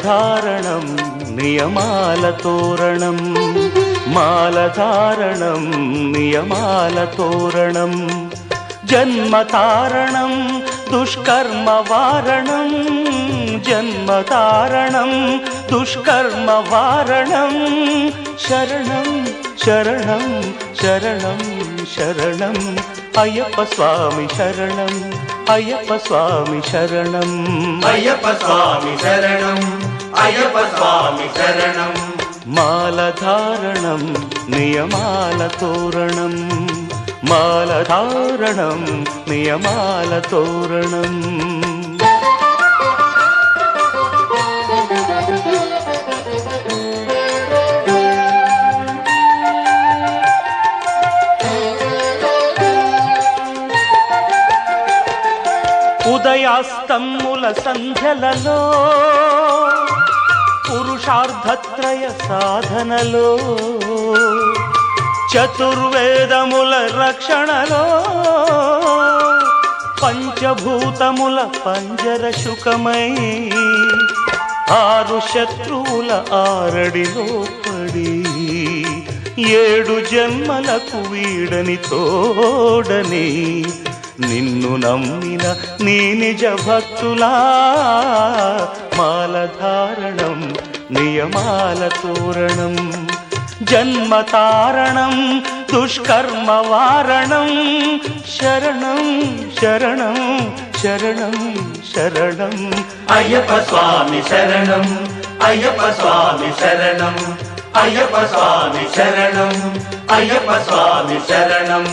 మాలధారణం నియమాల తోరణం మాలధారణం నియమాల తోరణం జన్మతారణం దుష్కర్మ వారణం జన్మతారణం దుష్కర్మ వారణం శరణం శరణం శరణం శరణం అయ్యప్ప స్వామి శరణం అయ్యప్ప స్వామి శరణం అయ్యప్ప స్వామి శరణం అయ్యప్ప స్వామి శరణం మాలధారణం నియమాల తోరణం మాలధారణం నియమాల తోరణం ఉదయాస్తముల సంధ్యలలో పురుషార్థత్రయ సాధనలో చతుర్వేదముల రక్షణలో పంచభూతముల పంజర శుకమై ఆరు శత్రువుల ఆరడిలో పడి ఏడు జన్మలకు వీడని తోడని నిన్ను నమ్మిన నీ నిజ భక్తులా మాలధారణం నియమాల తోరణం జన్మతారణం దుష్కర్మ వారణం శరణం శరణం శరణం శరణం అయ్యప్ప స్వామి శరణం అయ్యప్ప స్వామి శరణం అయ్యప్ప స్వామి శరణం అయ్యప్ప స్వామి శరణం